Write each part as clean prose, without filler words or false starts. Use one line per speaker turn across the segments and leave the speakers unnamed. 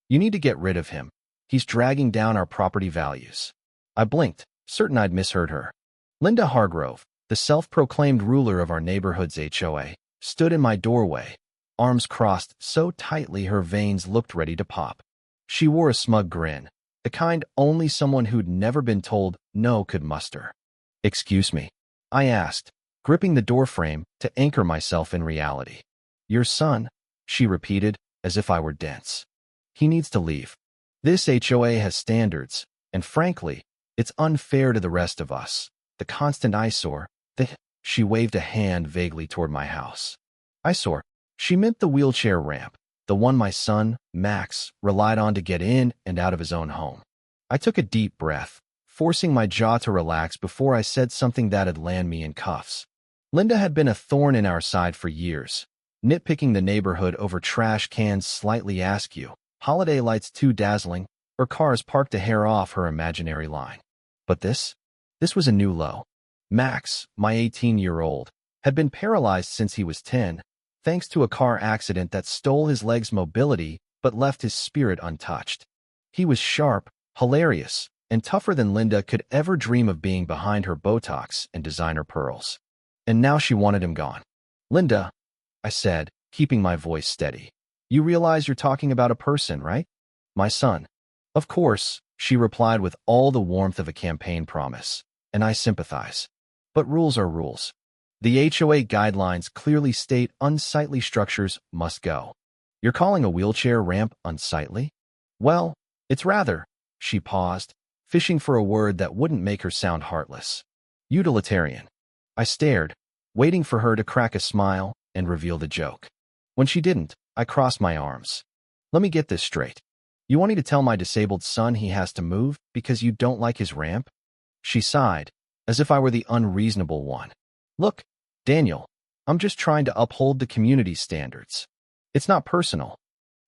You need to get rid of him. He's dragging down our property values. I blinked, certain I'd misheard her. Linda Hargrove, the self-proclaimed ruler of our neighborhood's HOA, stood in my doorway, arms crossed so tightly her veins looked ready to pop. She wore a smug grin, the kind only someone who'd never been told no could muster. "Excuse me," I asked, gripping the doorframe to anchor myself in reality. "Your son," she repeated, as if I were dense. "He needs to leave. This HOA has standards, and frankly, it's unfair to the rest of us. The constant eyesore, she waved a hand vaguely toward my house. Eyesore. She meant the wheelchair ramp, the one my son, Max, relied on to get in and out of his own home. I took a deep breath, forcing my jaw to relax before I said something that'd land me in cuffs. Linda had been a thorn in our side for years, nitpicking the neighborhood over trash cans slightly askew, holiday lights too dazzling, or cars parked a hair off her imaginary line. But this was a new low. Max, my 18-year-old, had been paralyzed since he was 10, thanks to a car accident that stole his legs' mobility but left his spirit untouched. He was sharp, hilarious, and tougher than Linda could ever dream of being behind her Botox and designer pearls. And now she wanted him gone. "Linda," I said, keeping my voice steady, "you realize you're talking about a person, right? My son." "Of course," she replied with all the warmth of a campaign promise, and I sympathize. But rules are rules. The HOA guidelines clearly state unsightly structures must go. You're calling a wheelchair ramp unsightly? Well, it's rather, she paused, fishing for a word that wouldn't make her sound heartless. Utilitarian. I stared, waiting for her to crack a smile and reveal the joke. When she didn't, I crossed my arms. "Let me get this straight. You want me to tell my disabled son he has to move because you don't like his ramp?" She sighed, as if I were the unreasonable one. "Look, Daniel, I'm just trying to uphold the community's standards. It's not personal."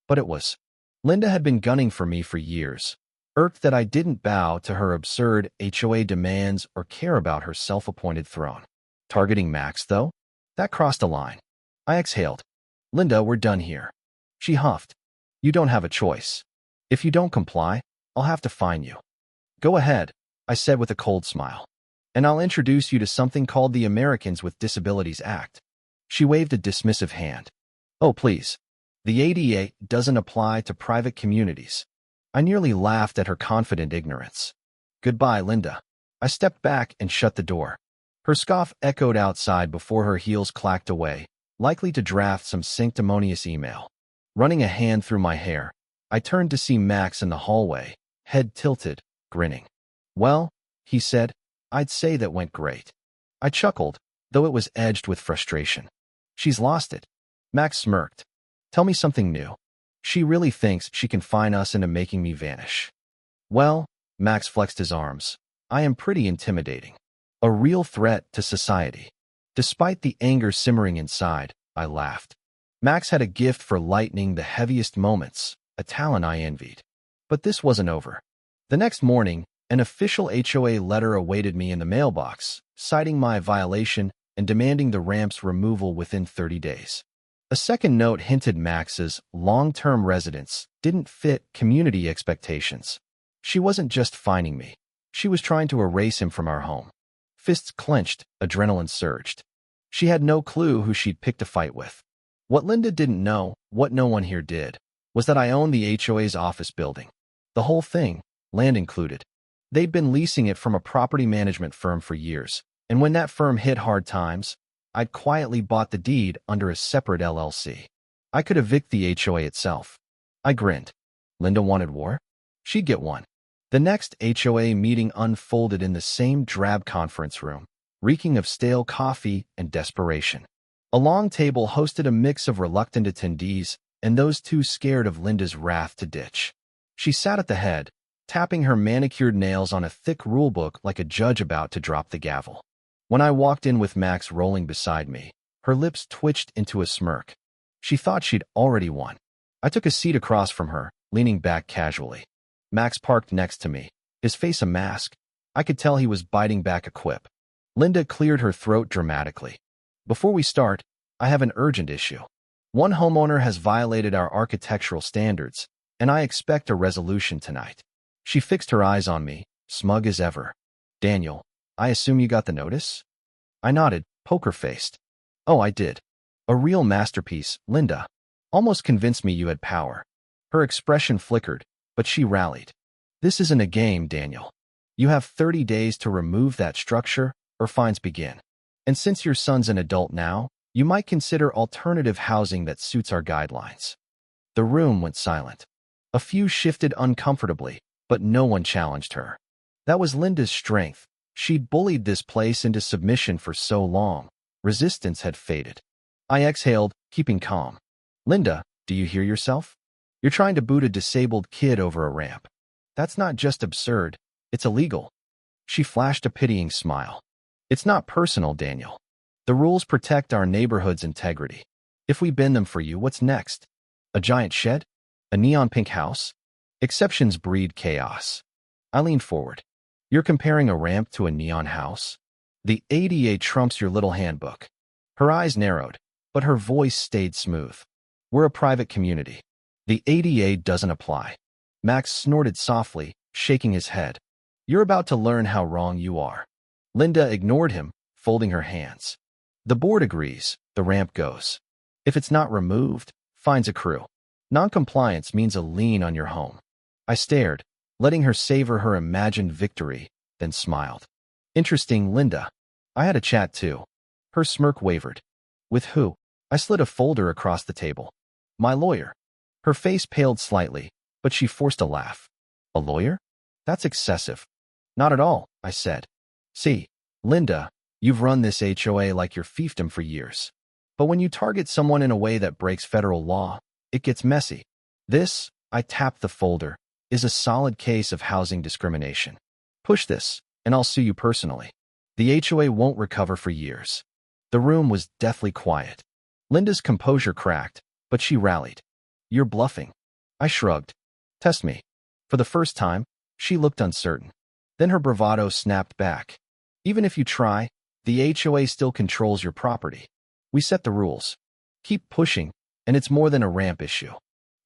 But it was. Linda had been gunning for me for years, irked that I didn't bow to her absurd HOA demands or care about her self-appointed throne. Targeting Max, though? That crossed a line. I exhaled. "Linda, we're done here." She huffed. "You don't have a choice. If you don't comply, I'll have to fine you." "Go ahead," I said with a cold smile. "And I'll introduce you to something called the Americans with Disabilities Act." She waved a dismissive hand. "Oh, please. The ADA doesn't apply to private communities." I nearly laughed at her confident ignorance. "Goodbye, Linda." I stepped back and shut the door. Her scoff echoed outside before her heels clacked away, likely to draft some sanctimonious email. Running a hand through my hair, I turned to see Max in the hallway, head tilted, grinning. "Well," he said, "I'd say that went great." I chuckled, though it was edged with frustration. "She's lost it." Max smirked. "Tell me something new. She really thinks she can fine us into making me vanish." "Well," Max flexed his arms, "I am pretty intimidating. A real threat to society." Despite the anger simmering inside, I laughed. Max had a gift for lightening the heaviest moments, a talent I envied. But this wasn't over. The next morning, an official HOA letter awaited me in the mailbox, citing my violation and demanding the ramp's removal within 30 days. A second note hinted Max's long-term residence didn't fit community expectations. She wasn't just fining me. She was trying to erase him from our home. Fists clenched, adrenaline surged. She had no clue who she'd picked a fight with. What Linda didn't know, what no one here did, was that I owned the HOA's office building. The whole thing, land included. They'd been leasing it from a property management firm for years, and when that firm hit hard times, I'd quietly bought the deed under a separate LLC. I could evict the HOA itself. I grinned. Linda wanted war? She'd get one. The next HOA meeting unfolded in the same drab conference room, reeking of stale coffee and desperation. A long table hosted a mix of reluctant attendees and those too scared of Linda's wrath to ditch. She sat at the head, tapping her manicured nails on a thick rulebook like a judge about to drop the gavel. When I walked in with Max rolling beside me, her lips twitched into a smirk. She thought she'd already won. I took a seat across from her, leaning back casually. Max parked next to me, his face a mask. I could tell he was biting back a quip. Linda cleared her throat dramatically. "Before we start, I have an urgent issue. One homeowner has violated our architectural standards, and I expect a resolution tonight. She fixed her eyes on me, smug as ever. Daniel, I assume you got the notice? I nodded, poker-faced. Oh, I did. A real masterpiece, Linda. Almost convinced me you had power. Her expression flickered, but she rallied. This isn't a game, Daniel. You have 30 days to remove that structure, or fines begin. And since your son's an adult now, you might consider alternative housing that suits our guidelines. The room went silent. A few shifted uncomfortably, but no one challenged her. That was Linda's strength. She'd bullied this place into submission for so long. Resistance had faded. I exhaled, keeping calm. Linda, do you hear yourself? You're trying to boot a disabled kid over a ramp. That's not just absurd, it's illegal. She flashed a pitying smile. It's not personal, Daniel. The rules protect our neighborhood's integrity. If we bend them for you, what's next? A giant shed? A neon pink house? Exceptions breed chaos. I leaned forward. You're comparing a ramp to a neon house? The ADA trumps your little handbook. Her eyes narrowed, but her voice stayed smooth. We're a private community. The ADA doesn't apply. Max snorted softly, shaking his head. You're about to learn how wrong you are. Linda ignored him, folding her hands. The board agrees, the ramp goes. If it's not removed, fines accrue. Noncompliance means a lien on your home. I stared, letting her savor her imagined victory, then smiled. Interesting, Linda. I had a chat too. Her smirk wavered. With who? I slid a folder across the table. My lawyer. Her face paled slightly, but she forced a laugh. A lawyer? That's excessive. Not at all, I said. See, Linda, you've run this HOA like your fiefdom for years. But when you target someone in a way that breaks federal law, it gets messy. This, I tapped the folder, is a solid case of housing discrimination. Push this, and I'll sue you personally. The HOA won't recover for years. The room was deathly quiet. Linda's composure cracked, but she rallied. You're bluffing. I shrugged. Test me. For the first time, she looked uncertain. Then her bravado snapped back. Even if you try, the HOA still controls your property. We set the rules. Keep pushing, and it's more than a ramp issue.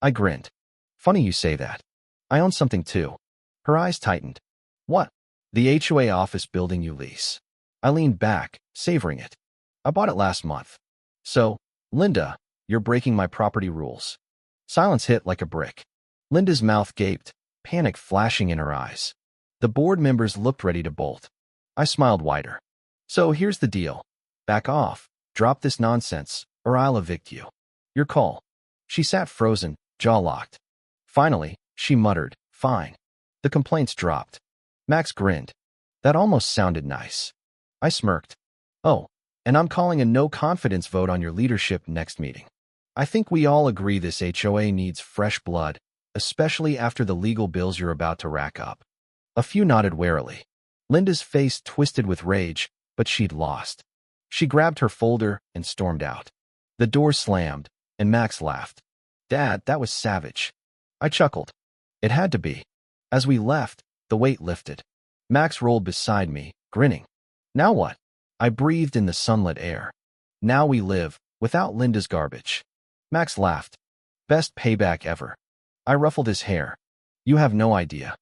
I grinned. Funny you say that. I own something too. Her eyes tightened. What? The HOA office building you lease. I leaned back, savoring it. I bought it last month. So, Linda, you're breaking my property rules. Silence hit like a brick. Linda's mouth gaped, panic flashing in her eyes. The board members looked ready to bolt. I smiled wider. So here's the deal. Back off, drop this nonsense, or I'll evict you. Your call. She sat frozen, jaw locked. Finally, she muttered, fine. The complaints dropped. Max grinned. That almost sounded nice. I smirked. Oh, and I'm calling a no-confidence vote on your leadership next meeting. I think we all agree this HOA needs fresh blood, especially after the legal bills you're about to rack up. A few nodded warily. Linda's face twisted with rage, but she'd lost. She grabbed her folder and stormed out. The door slammed, and Max laughed. Dad, that was savage. I chuckled. It had to be. As we left, the weight lifted. Max rolled beside me, grinning. Now what? I breathed in the sunlit air. Now we live, without Linda's garbage. Max laughed. Best payback ever. I ruffled his hair. You have no idea.